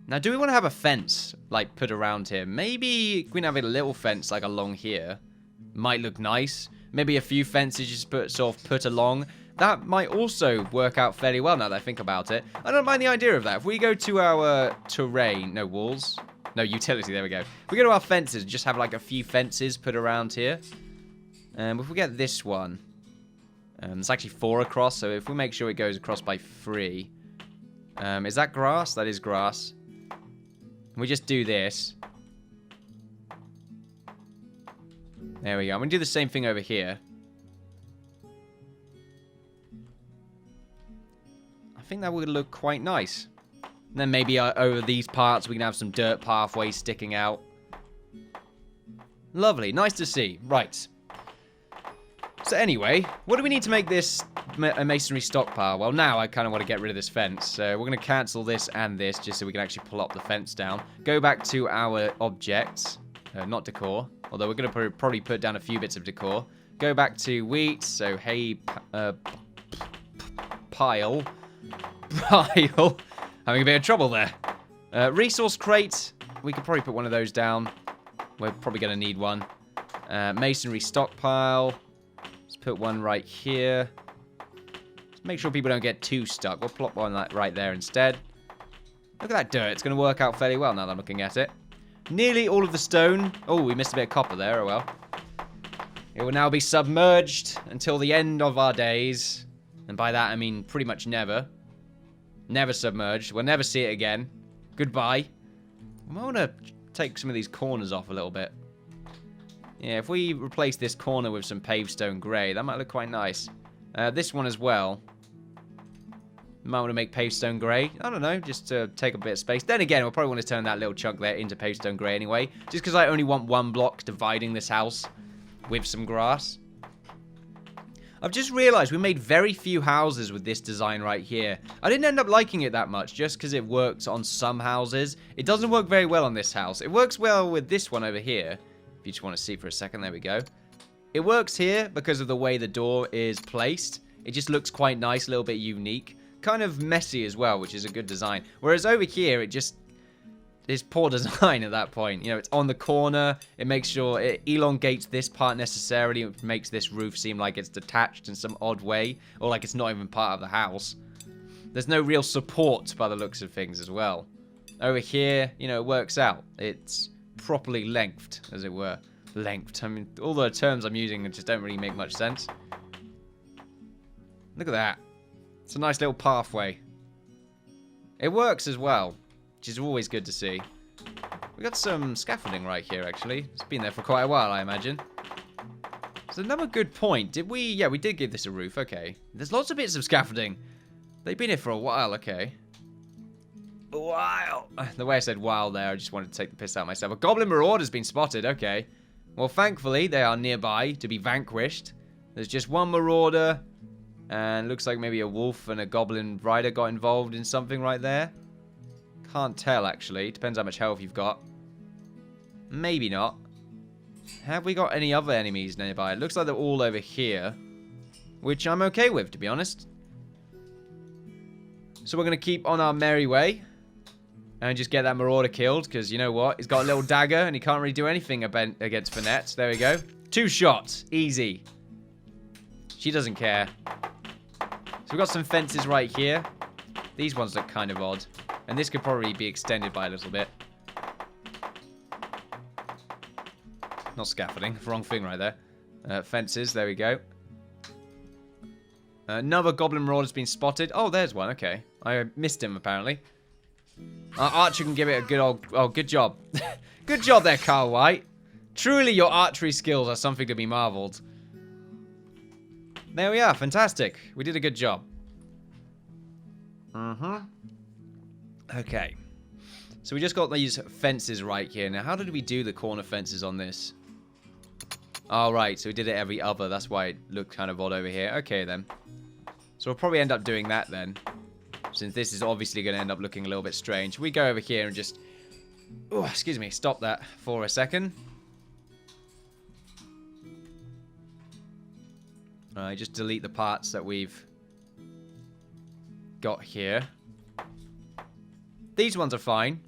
Now, do we want to have a fence, like, put around here? Maybe we can have a little fence, like, along here. Might look nice. Maybe a few fences just put along. That might also work out fairly well now that I think about it. I don't mind the idea of that. If we go to our terrain... No, walls. No, utility. There we go. If we go to our fences, just have, like, a few fences put around here. If we get this one... it's actually 4 across, so if we make sure it goes across by 3... is that grass? That is grass. We just do this. There we go. I'm going to do the same thing over here. I think that would look quite nice. And then maybe over these parts we can have some dirt pathways sticking out. Lovely. Nice to see. Right. So anyway, what do we need to make this a masonry stockpile? Well, now I kind of want to get rid of this fence. So we're going to cancel this and this just so we can actually pull up the fence down. Go back to our objects. Not decor. Although we're going to probably put down a few bits of decor. Go back to wheat. So hay pile. Pile. Having a bit of trouble there. Resource crate. We could probably put one of those down. We're probably going to need one. Masonry stockpile. Put one right here. Just make sure people don't get too stuck. We'll plop one right there instead. Look at that dirt. It's going to work out fairly well now that I'm looking at it. Nearly all of the stone. Oh, we missed a bit of copper there. Oh, well. It will now be submerged until the end of our days. And by that, I mean pretty much never. Never submerged. We'll never see it again. Goodbye. I might want to take some of these corners off a little bit. Yeah, if we replace this corner with some paved stone grey, that might look quite nice. This one as well. Might want to make paved stone grey. I don't know, just to take a bit of space. Then again, we'll probably want to turn that little chunk there into paved stone grey anyway. Just because I only want one block dividing this house with some grass. I've just realised we made very few houses with this design right here. I didn't end up liking it that much just because it works on some houses. It doesn't work very well on this house. It works well with this one over here. If you just want to see for a second, there we go. It works here because of the way the door is placed. It just looks quite nice, a little bit unique. Kind of messy as well, which is a good design. Whereas over here, it just is poor design at that point. You know, it's on the corner. It makes sure it elongates this part necessarily. It makes this roof seem like it's detached in some odd way. Or like it's not even part of the house. There's no real support by the looks of things as well. Over here, you know, it works out. It's properly lengthed, as it were. Lengthed. I mean, all the terms I'm using just don't really make much sense. Look at that. It's a nice little pathway. It works as well, which is always good to see. We got some scaffolding right here, actually. It's been there for quite a while, I imagine. It's another good point. Did we... Yeah, we did give this a roof. Okay. There's lots of bits of scaffolding. They've been here for a while. Okay. A while. The way I said while there, I just wanted to take the piss out of myself. A goblin marauder's been spotted. Okay. Well, thankfully, they are nearby to be vanquished. There's just one marauder. And looks like maybe a wolf and a goblin rider got involved in something right there. Can't tell, actually. Depends how much health you've got. Maybe not. Have we got any other enemies nearby? It looks like they're all over here. Which I'm okay with, to be honest. So we're going to keep on our merry way. And just get that marauder killed. Because you know what? He's got a little dagger and he can't really do anything against Finette. There we go. 2 shots. Easy. She doesn't care. So we've got some fences right here. These ones look kind of odd. And this could probably be extended by a little bit. Not scaffolding. Wrong thing right there. Fences. There we go. Another goblin marauder's been spotted. Oh, there's one. Okay. I missed him, apparently. Our archer can give it a good old... Oh, good job. Good job there, Carl White. Truly, your archery skills are something to be marveled. There we are. Fantastic. We did a good job. Okay. So we just got these fences right here. Now, how did we do the corner fences on this? Oh, right. So we did it every other. That's why it looked kind of odd over here. Okay, then. So we'll probably end up doing that, then. Since this is obviously going to end up looking a little bit strange. We go over here and just... Oh, excuse me. Stop that for a second. Alright, just delete the parts that we've got here. These ones are fine.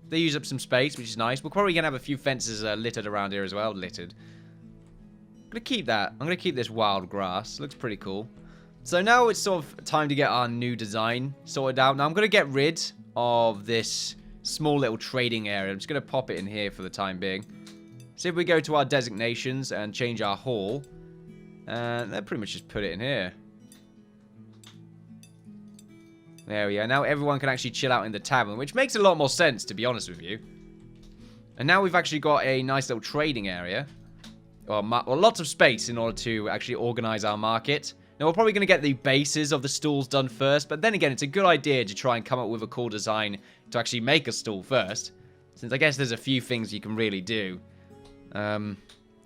They use up some space, which is nice. We're probably going to have a few fences littered around here as well. Littered. I'm going to keep that. I'm going to keep this wild grass. Looks pretty cool. So now it's sort of time to get our new design sorted out. Now I'm going to get rid of this small little trading area. I'm just going to pop it in here for the time being. See if we go to our designations and change our hall. And then pretty much just put it in here. There we go. Now everyone can actually chill out in the tavern, which makes a lot more sense, to be honest with you. And now we've actually got a nice little trading area. Or lots of space in order to actually organize our market. Now we're probably going to get the bases of the stalls done first. But then again, it's a good idea to try and come up with a cool design to actually make a stall first. Since I guess there's a few things you can really do. And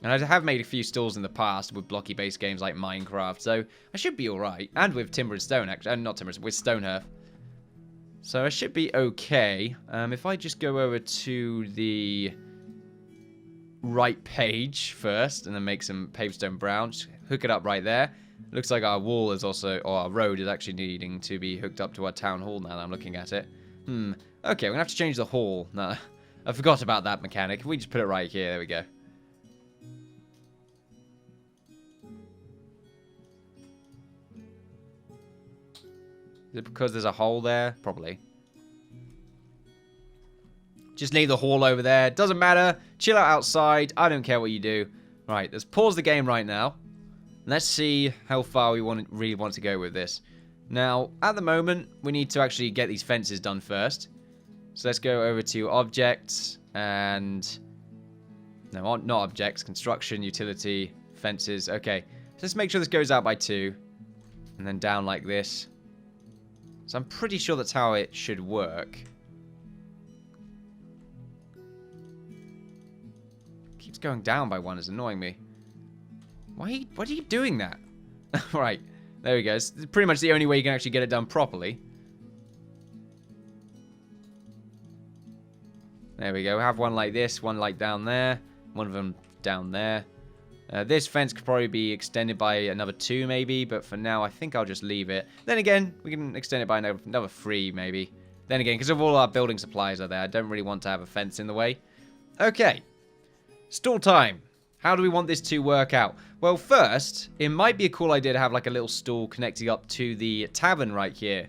I have made a few stalls in the past with blocky-based games like Minecraft, so I should be alright. And with timber and stone, actually. Not timber, with stone hearth. So I should be okay. If I just go over to the right page first, and then make some pavestone brown, just hook it up right there. Looks like our wall is also, or our road is actually needing to be hooked up to our town hall now that I'm looking at it. Okay, we're going to have to change the hall. No, I forgot about that mechanic. If we just put it right here, there we go. Is it because there's a hole there? Probably. Just leave the hall over there. Doesn't matter. Chill out outside. I don't care what you do. Right, let's pause the game right now. Let's see how far we really want to go with this. Now, at the moment, we need to actually get these fences done first. So let's go over to objects and... No, not objects. Construction, utility, fences. Okay, so let's make sure this goes out by 2. And then down like this. So I'm pretty sure that's how it should work. Keeps going down by 1. It's annoying me. Why are you doing that? Right. There we go. It's pretty much the only way you can actually get it done properly. There we go. We have one like this, one like down there, one of them down there. This fence could probably be extended by another 2 maybe, but for now I think I'll just leave it. Then again, we can extend it by another 3 maybe. Then again, because of all our building supplies are there, I don't really want to have a fence in the way. Okay. Stall time. How do we want this to work out? Well, first, it might be a cool idea to have like a little stall connecting up to the tavern right here.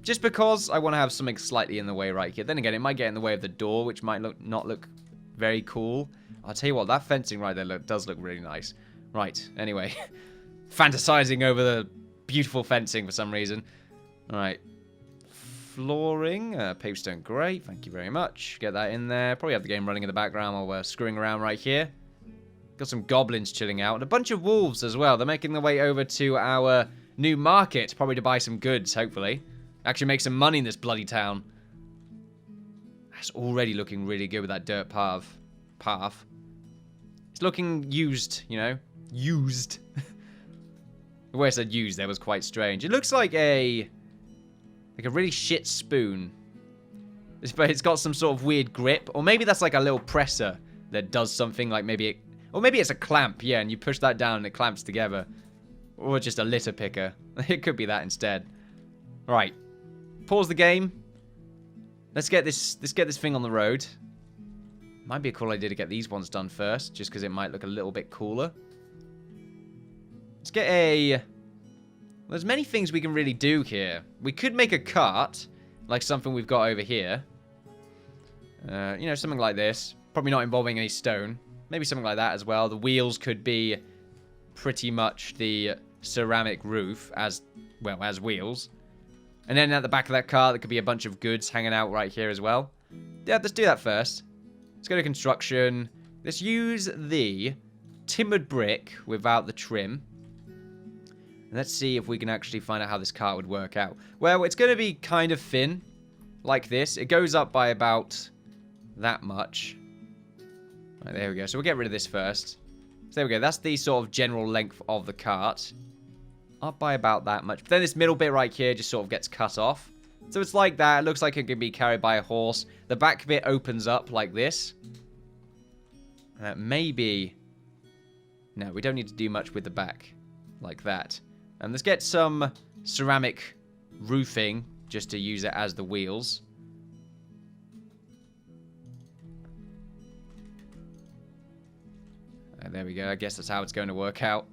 Just because I want to have something slightly in the way right here. Then again, it might get in the way of the door, which might not look very cool. I'll tell you what, that fencing right there does look really nice. Right, anyway. Fantasizing over the beautiful fencing for some reason. Alright. Flooring. Pavestone, great. Thank you very much. Get that in there. Probably have the game running in the background while we're screwing around right here. Got some goblins chilling out. And a bunch of wolves as well. They're making their way over to our new market. Probably to buy some goods, hopefully. Actually make some money in this bloody town. That's already looking really good with that dirt path. It's looking used, you know? Used. The way I said used there was quite strange. It looks like a really shit spoon. But it's got some sort of weird grip. Or maybe that's like a little presser that does something like maybe it... Or maybe it's a clamp, yeah, and you push that down and it clamps together. Or just a litter picker. It could be that instead. Right. Pause the game. Let's get this thing on the road. Might be a cool idea to get these ones done first, just because it might look a little bit cooler. Let's get a... There's many things we can really do here. We could make a cart, like something we've got over here. You know, something like this. Probably not involving any stone. Maybe something like that as well. The wheels could be pretty much the ceramic roof as, well, as wheels. And then at the back of that car, there could be a bunch of goods hanging out right here as well. Yeah, let's do that first. Let's go to construction. Let's use the timbered brick without the trim. And let's see if we can actually find out how this cart would work out. Well, it's going to be kind of thin, like this. It goes up by about that much. Right, there we go. So we'll get rid of this first. So there we go. That's the sort of general length of the cart. Up by about that much. But then this middle bit right here just sort of gets cut off. So it's like that. It looks like it could be carried by a horse. The back bit opens up like this. Maybe... No, we don't need to do much with the back. Like that. And let's get some ceramic roofing just to use it as the wheels. There we go. I guess that's how it's going to work out.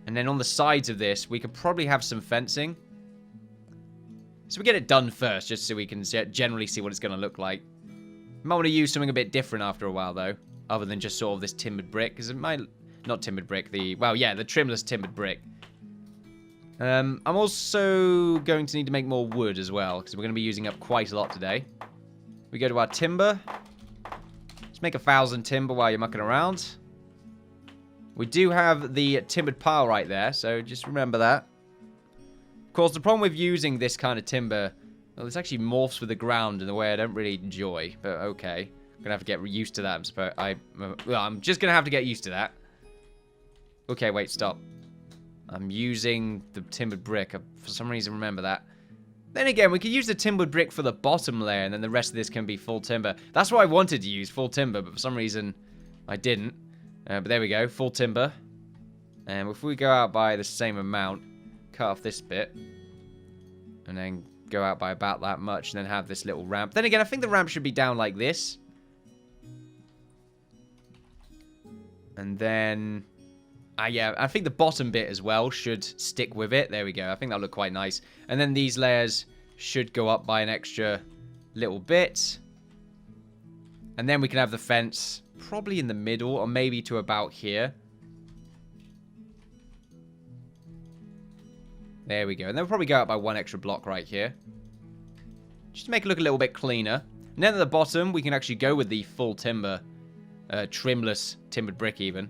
And then on the sides of this, we could probably have some fencing. So we get it done first, just so we can generally see what it's going to look like. Might want to use something a bit different after a while, though. Other than just sort of this timbered brick. Because it might... Not timbered brick, well, yeah, the trimless timbered brick. I'm also going to need to make more wood as well. Because we're going to be using up quite a lot today. We go to our timber. Let's make 1,000 timber while you're mucking around. We do have the timbered pile right there, so just remember that. Of course, the problem with using this kind of timber, well, this actually morphs with the ground in a way I don't really enjoy, but okay. I'm gonna have to get used to that, I'm just gonna have to get used to that. Okay, wait, stop. I'm using the timbered brick. For some reason, remember that. Then again, we could use the timbered brick for the bottom layer, and then the rest of this can be full timber. That's what I wanted to use, full timber, but for some reason, I didn't. But there we go, full timber. And if we go out by the same amount, cut off this bit, and then go out by about that much, and then have this little ramp. Then again, I think the ramp should be down like this. And then... yeah, I think the bottom bit as well should stick with it. There we go. I think that'll look quite nice. And then these layers should go up by an extra little bit. And then we can have the fence probably in the middle, or maybe to about here. There we go. And then we'll probably go up by one extra block right here. Just to make it look a little bit cleaner. And then at the bottom, we can actually go with the full timber, trimless timbered brick even.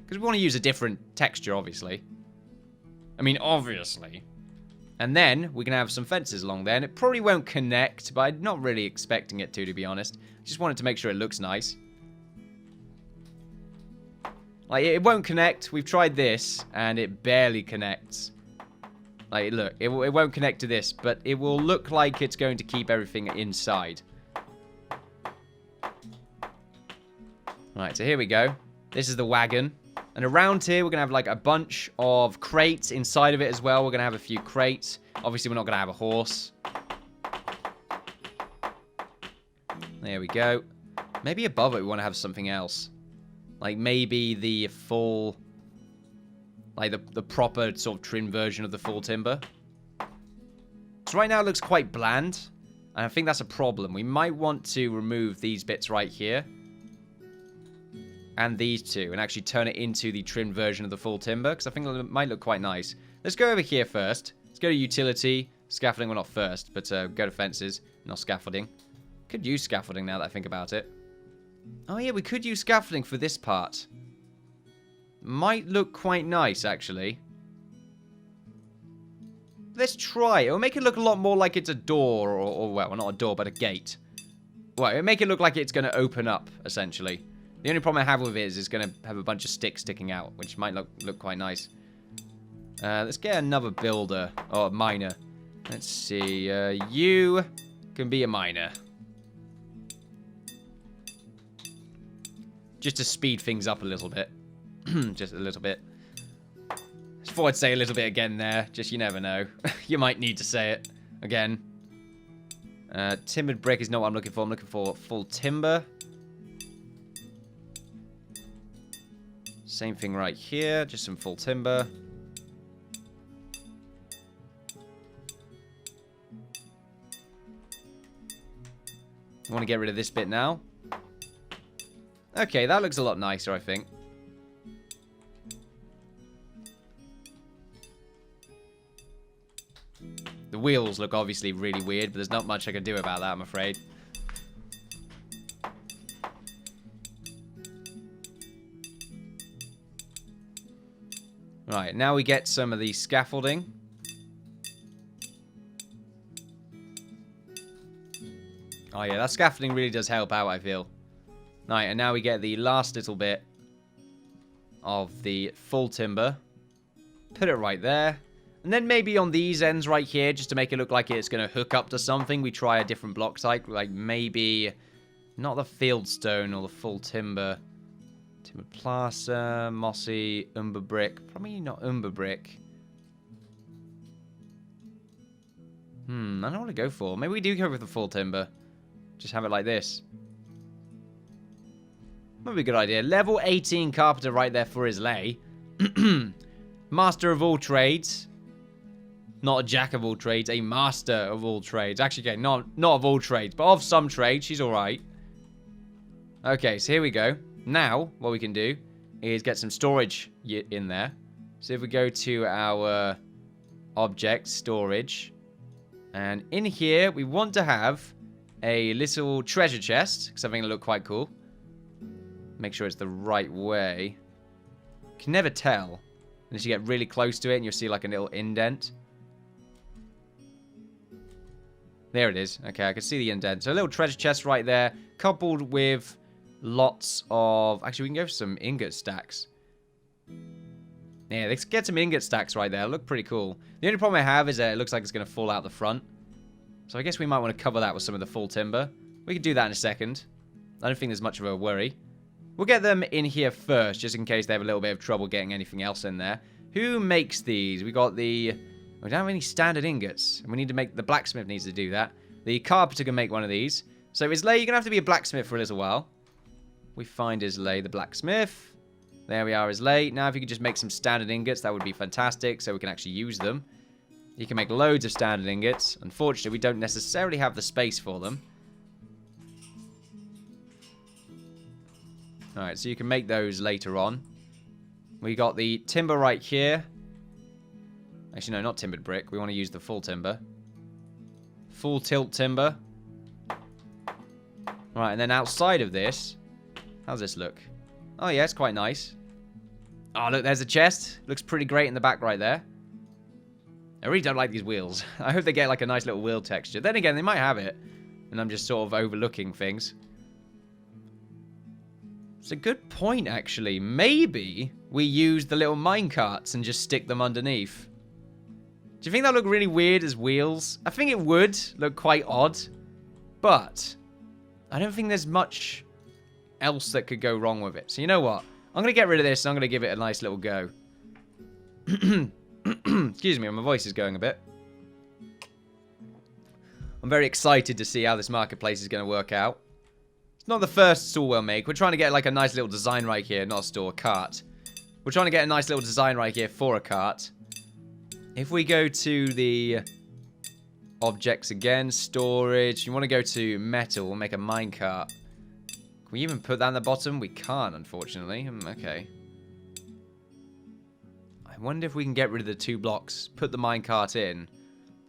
Because we want to use a different texture, obviously. I mean, obviously. And then we can have some fences along there. And it probably won't connect, but I'm not really expecting it to be honest. Just wanted to make sure it looks nice. Like, it won't connect. We've tried this, and it barely connects. Like, look, it won't connect to this, but it will look like it's going to keep everything inside. Alright, so here we go. This is the wagon. And around here, we're going to have, like, a bunch of crates inside of it as well. We're going to have a few crates. Obviously, we're not going to have a horse. There we go. Maybe above it, we want to have something else. Like, maybe the full... Like, the proper sort of trim version of the full timber. So right now, it looks quite bland. And I think that's a problem. We might want to remove these bits right here. And these two, and actually turn it into the trimmed version of the full timber, because I think it might look quite nice. Let's go over here first. Let's go to utility. Scaffolding, well, not first, but go to fences, not scaffolding. Could use scaffolding now that I think about it. Oh yeah, we could use scaffolding for this part. Might look quite nice, actually. Let's try it. It'll make it look a lot more like it's a door, or well, not a door, but a gate. Well, it'll make it look like it's going to open up, essentially. The only problem I have with it is it's going to have a bunch of sticks sticking out, which might look quite nice. Let's get another builder, or a miner. Let's see, you can be a miner. Just to speed things up a little bit. Just a little bit. Just thought I'd say a little bit again there, just you never know. You might need to say it again. Timbered brick is not what I'm looking for. I'm looking for full timber. Same thing right here, just some full timber. I want to get rid of this bit now. Okay, that looks a lot nicer, I think. The wheels look obviously really weird, but there's not much I can do about that, I'm afraid. Right, now we get some of the scaffolding. Oh yeah, that scaffolding really does help out, I feel. Right, and now we get the last little bit of the full timber. Put it right there. And then maybe on these ends right here, just to make it look like it's going to hook up to something, we try a different block type. Like maybe not the fieldstone or the full timber. Timber plaster, mossy, umber brick. Probably not umber brick. I don't know what to go for. Maybe we do go with the full timber. Just have it like this. Might be a good idea. Level 18 carpenter right there for Islay. Master of all trades. Not a jack of all trades, a master of all trades. Actually, okay, not of all trades, but of some trades. She's alright. Okay, so here we go. Now, what we can do is get some storage in there. So if we go to our object storage, and in here, we want to have a little treasure chest, something that look quite cool. Make sure it's the right way. Can never tell unless you get really close to it and you'll see like a little indent. There it is. Okay, I can see the indent. So a little treasure chest right there, coupled with lots of... Actually, we can go for some ingot stacks. Yeah, let's get some ingot stacks right there. Look pretty cool. The only problem I have is that it looks like it's going to fall out the front. So I guess we might want to cover that with some of the full timber. We can do that in a second. I don't think there's much of a worry. We'll get them in here first, just in case they have a little bit of trouble getting anything else in there. Who makes these? We got the... We don't have any standard ingots. And we need to make... The blacksmith needs to do that. The carpenter can make one of these. So Islay, you're going to have to be a blacksmith for a little while. We find Islay the blacksmith. There we are, Islay. Now if you could just make some standard ingots, that would be fantastic. So we can actually use them. You can make loads of standard ingots. Unfortunately, we don't necessarily have the space for them. Alright, so you can make those later on. We got the timber right here. Actually, no, not timbered brick. We want to use the full timber. Full tilt timber. Right, and then outside of this... How's this look? Oh, yeah, it's quite nice. Oh, look, there's a chest. Looks pretty great in the back right there. I really don't like these wheels. I hope they get like a nice little wheel texture. Then again, they might have it. And I'm just sort of overlooking things. It's a good point, actually. Maybe we use the little minecarts and just stick them underneath. Do you think that would look really weird as wheels? I think it would look quite odd. But I don't think there's much else that could go wrong with it. So you know what? I'm going to get rid of this and I'm going to give it a nice little go. Excuse me, my voice is going a bit. I'm very excited to see how this marketplace is going to work out. It's not the first store we'll make. We're trying to get like a nice little design right here. Not a store, a cart. We're trying to get a nice little design right here for a cart. If we go to the objects again, storage. You want to go to metal. We'll make a minecart. Can we even put that in the bottom? We can't, unfortunately. Okay. I wonder if we can get rid of the 2 blocks. Put the minecart in.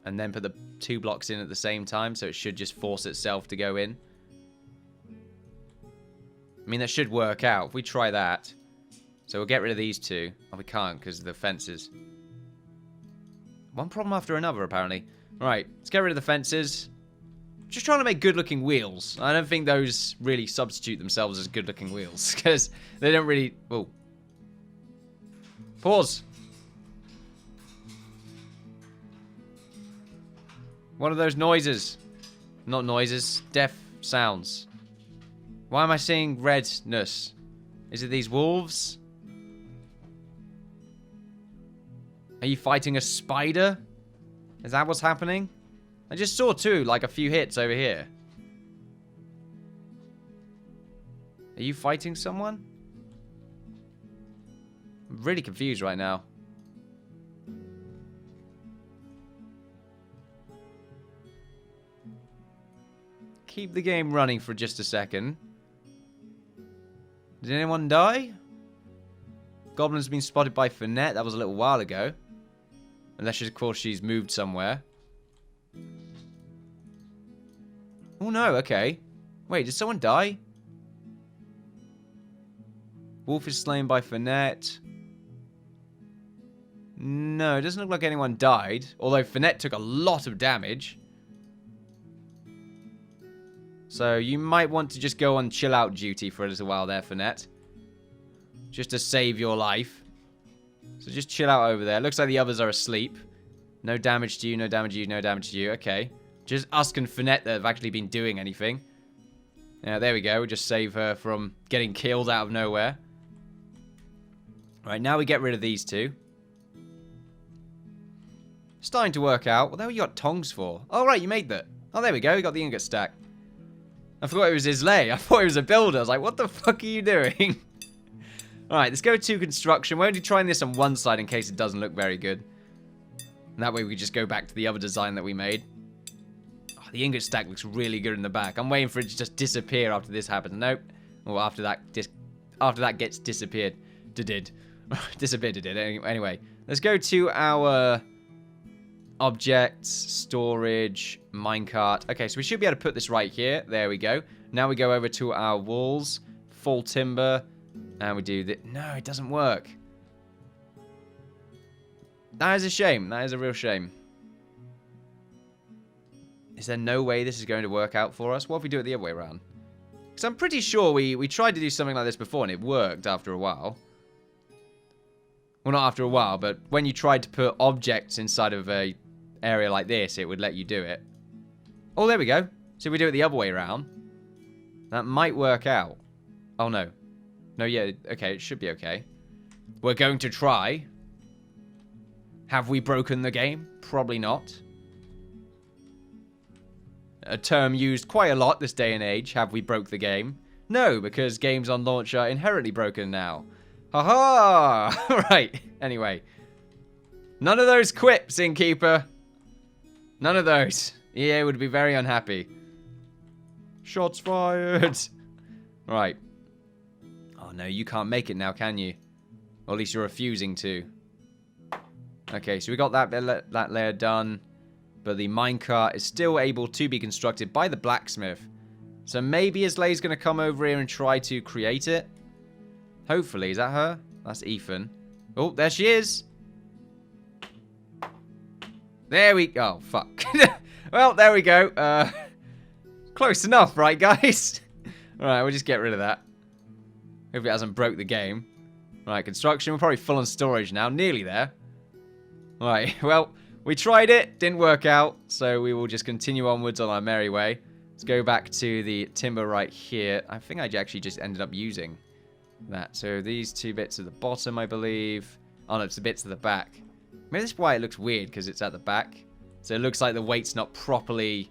And then put the 2 blocks in at the same time. So it should just force itself to go in. I mean, that should work out. If we try that. So we'll get rid of these 2. Oh, we can't because of the fences. One problem after another, apparently. Right, let's get rid of the fences. Just trying to make good-looking wheels. I don't think those really substitute themselves as good-looking wheels. Because they don't really... Oh. Pause. What are those noises? Not noises. Deaf sounds. Why am I seeing redness? Is it these wolves? Are you fighting a spider? Is that what's happening? I just saw too, like a few hits over here. Are you fighting someone? I'm really confused right now. Keep the game running for just a second. Did anyone die? Goblin's been spotted by Finette. That was a little while ago. Unless, of course, she's moved somewhere. Oh, no. Okay. Wait, did someone die? Wolf is slain by Finette. No, it doesn't look like anyone died. Although Finette took a lot of damage. So you might want to just go on chill out duty for a little while there, Finette. Just to save your life. So just chill out over there. Looks like the others are asleep. No damage to you, no damage to you, no damage to you. Okay. Just us and Finette that have actually been doing anything. Yeah, there we go. We'll just save her from getting killed out of nowhere. Right, now we get rid of these 2. Starting to work out. What the hell you got tongs for? Oh, right, you made that. Oh, there we go. We got the ingot stack. I forgot it was Islay. I thought it was a builder. I was like, what the fuck are you doing? Alright, let's go to construction. We're only trying this on one side in case it doesn't look very good. And that way we just go back to the other design that we made. Oh, the ingot stack looks really good in the back. I'm waiting for it to just disappear after this happens. Nope. Or after that gets disappeared. Disappeared it did. Anyway, let's go to our objects, storage, minecart. Okay, so we should be able to put this right here. There we go. Now we go over to our walls, full timber, and we do that. No, it doesn't work. That is a shame. That is a real shame. Is there no way this is going to work out for us? What if we do it the other way around? Because I'm pretty sure we tried to do something like this before and it worked after a while. Well, not after a while, but when you tried to put objects inside of a area like this, it would let you do it. Oh, there we go. So we do it the other way around. That might work out. Oh, no. No, yeah, okay, it should be okay. We're going to try. Have we broken the game? Probably not. A term used quite a lot this day and age. Have we broke the game? No, because games on launch are inherently broken now. Haha! Right, anyway. None of those quips, Innkeeper. None of those. EA would be very unhappy. Shots fired. Right. Oh no, you can't make it now, can you? Or at least you're refusing to. Okay, so we got that layer done. But the minecart is still able to be constructed by the blacksmith. So maybe Islay's going to come over here and try to create it. Hopefully. Is that her? That's Ethan. Oh, there she is. There we go. Oh, fuck. Well, there we go. Close enough, right, guys? Alright, we'll just get rid of that. Hope it hasn't broke the game. Right, construction. We're probably full on storage now. Nearly there. Alright, well, we tried it. Didn't work out. So we will just continue onwards on our merry way. Let's go back to the timber right here. I think I actually just ended up using that. So these two bits at the bottom, I believe. Oh, no, it's the bits at the back. Maybe that's why it looks weird, because it's at the back. So it looks like the weight's not properly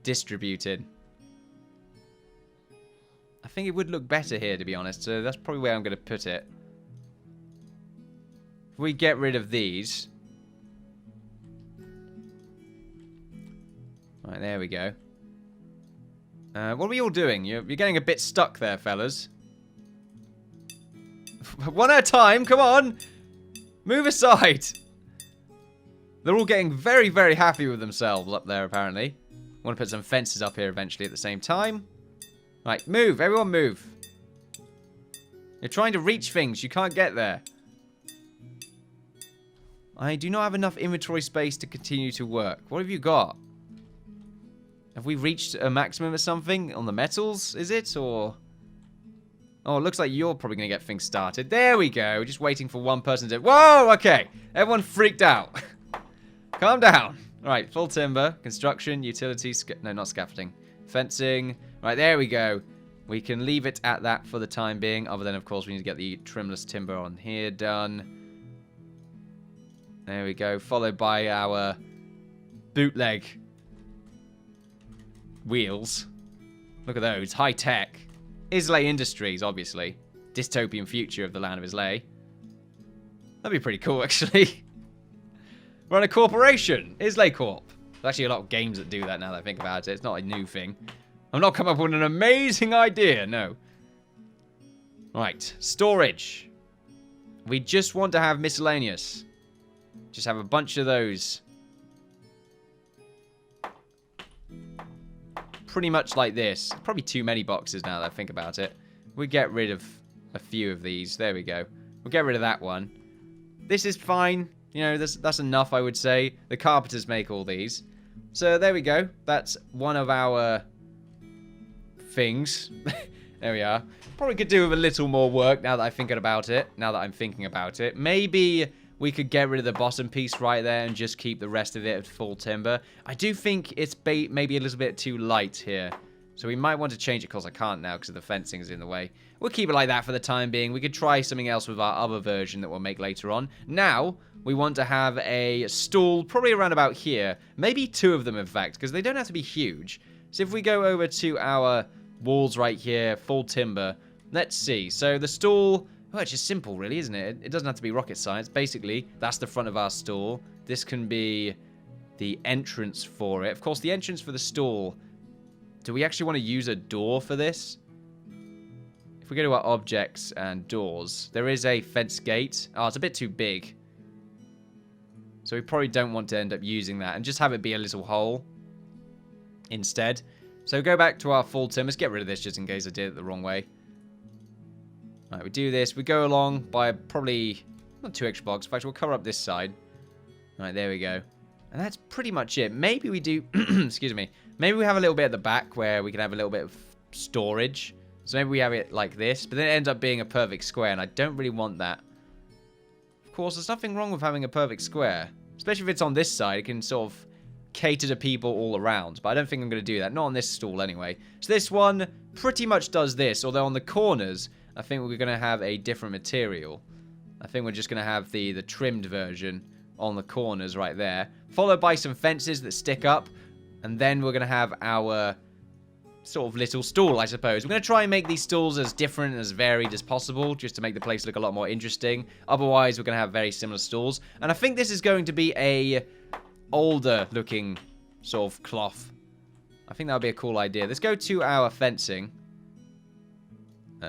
distributed. I think it would look better here, to be honest. So that's probably where I'm going to put it. If we get rid of these. Right, there we go. What are we all doing? You're getting a bit stuck there, fellas. One at a time, come on! Move aside! They're all getting very, very happy with themselves up there, apparently. I want to put some fences up here eventually at the same time. Right, move. Everyone move. You're trying to reach things. You can't get there. I do not have enough inventory space to continue to work. What have you got? Have we reached a maximum or something on the metals, is it? Or... oh, it looks like you're probably going to get things started. There we go. Just waiting for one person to... whoa, okay. Everyone freaked out. Calm down. All right, full timber, construction, utilities... no, not scaffolding. Fencing. Right, there we go. We can leave it at that for the time being. Other than, of course, we need to get the trimless timber on here done. There we go. Followed by our bootleg wheels. Look at those. High tech. Islay Industries, obviously. Dystopian future of the land of Islay. That'd be pretty cool, actually. Run a corporation. Islay Corp. There's actually a lot of games that do that now that I think about it. It's not a new thing. I'm not coming up with an amazing idea, no. Right, storage. We just want to have miscellaneous. Just have a bunch of those. Pretty much like this. Probably too many boxes now that I think about it. We get rid of a few of these. There we go. We'll get rid of that one. This is fine. You know, that's enough, I would say. The carpenters make all these. So there we go. That's one of our things. There we are. Probably could do with a little more work now that I'm thinking about it. Maybe we could get rid of the bottom piece right there and just keep the rest of it at full timber. I do think it's maybe a little bit too light here. So we might want to change it, because I can't now because the fencing is in the way. We'll keep it like that for the time being. We could try something else with our other version that we'll make later on. Now, we want to have a stall probably around about here. Maybe two of them, in fact, because they don't have to be huge. So if we go over to our walls right here, full timber. Let's see. So the stall, well, it's just simple, really, isn't it? It doesn't have to be rocket science. Basically, that's the front of our stall. This can be the entrance for it. Of course, the entrance for the stall. Do we actually want to use a door for this? If we go to our objects and doors, there is a fence gate. Oh, it's a bit too big. So we probably don't want to end up using that and just have it be a little hole instead. So go back to our full timber. Let's get rid of this just in case I did it the wrong way. All right, we do this. We go along by probably not 2 extra blocks. In fact, we'll cover up this side. All right, there we go. And that's pretty much it. Maybe we do, excuse me. Maybe we have a little bit at the back where we can have a little bit of storage. So maybe we have it like this, but then it ends up being a perfect square, and I don't really want that. Of course, there's nothing wrong with having a perfect square. Especially if it's on this side, it can sort of cater to people all around. But I don't think I'm going to do that. Not on this stall, anyway. So this one pretty much does this, although on the corners, I think we're going to have a different material. I think we're just going to have the trimmed version on the corners right there, followed by some fences that stick up, and then we're going to have our sort of little stall, I suppose. We're going to try and make these stalls as different and as varied as possible, just to make the place look a lot more interesting. Otherwise, we're going to have very similar stalls. And I think this is going to be a older looking sort of cloth. I think that would be a cool idea. Let's go to our fencing.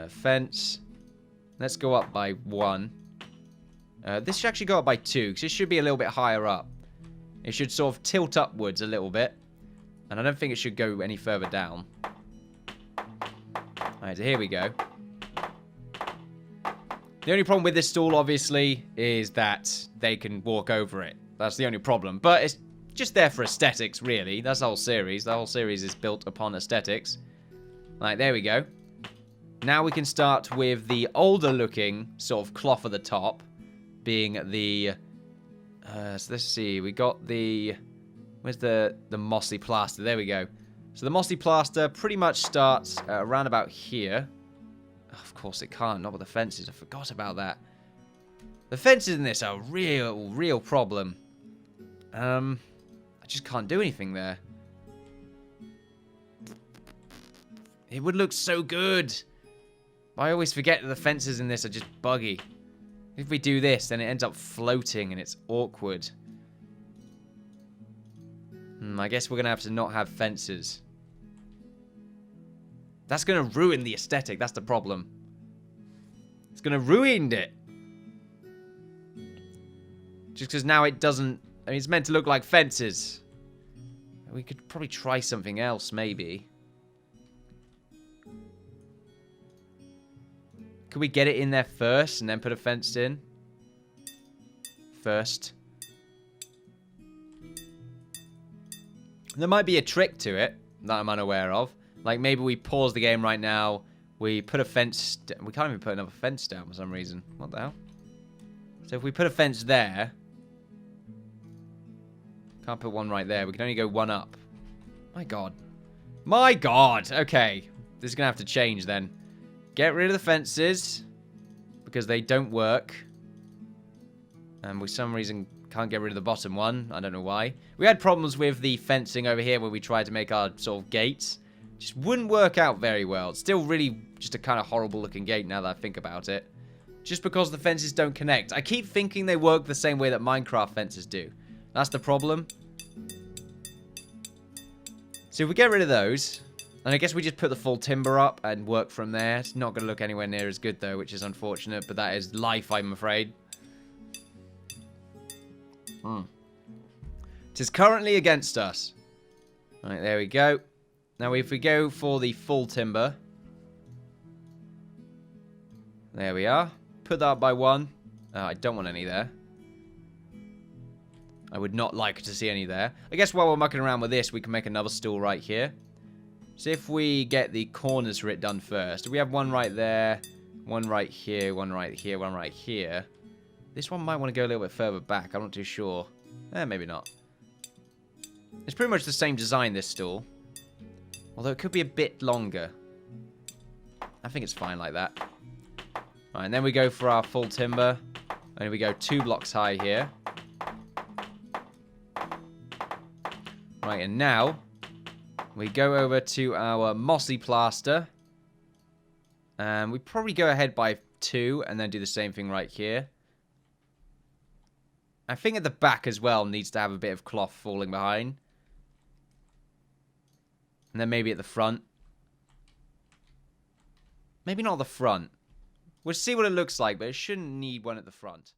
Fence. Let's go up by 1. This should actually go up by 2, because it should be a little bit higher up. It should sort of tilt upwards a little bit. And I don't think it should go any further down. Alright, so here we go. The only problem with this stall, obviously, is that they can walk over it. That's the only problem. But it's just there for aesthetics, really. That's the whole series. The whole series is built upon aesthetics. Alright, there we go. Now we can start with the older-looking sort of cloth at the top. Being the... so let's see. We got the... Where's the mossy plaster? There we go. So the mossy plaster pretty much starts around about here. Oh, of course it can't. Not with the fences. I forgot about that. The fences in this are a real problem. I just can't do anything there. It would look so good. I always forget that the fences in this are just buggy. If we do this, then it ends up floating and it's awkward. I guess we're going to have to not have fences. That's going to ruin the aesthetic. That's the problem. It's going to ruin it. Just because now it doesn't... I mean, it's meant to look like fences. We could probably try something else, maybe. Could we get it in there first and then put a fence in? First. There might be a trick to it that I'm unaware of. Like, maybe we pause the game right now. We put a fence... We can't even put another fence down for some reason. What the hell? So if we put a fence there... Can't put one right there. We can only go one up. My god. My god! Okay. This is going to have to change then. Get rid of the fences. Because they don't work. And for some reason... Can't get rid of the bottom one. I don't know why. We had problems with the fencing over here when we tried to make our sort of gates. Just wouldn't work out very well. It's still really just a kind of horrible looking gate now that I think about it. Just because the fences don't connect. I keep thinking they work the same way that Minecraft fences do. That's the problem. So if we get rid of those, and I guess we just put the full timber up and work from there. It's not going to look anywhere near as good though, which is unfortunate. But that is life, I'm afraid. It is currently against us. Right, there we go. Now, if we go for the full timber. There we are. Put that up by 1. I don't want any there. I would not like to see any there. I guess while we're mucking around with this, we can make another stool right here. So if we get the corners for it done first. We have one right there. One right here. One right here. One right here. This one might want to go a little bit further back. I'm not too sure. Maybe not. It's pretty much the same design, this stool. Although it could be a bit longer. I think it's fine like that. Alright, and then we go for our full timber. And we go 2 blocks high here. Right, and now We go over to our mossy plaster. And we probably go ahead by 2 and then do the same thing right here. I think at the back as well needs to have a bit of cloth falling behind. And then maybe at the front. Maybe not the front. We'll see what it looks like, but it shouldn't need one at the front.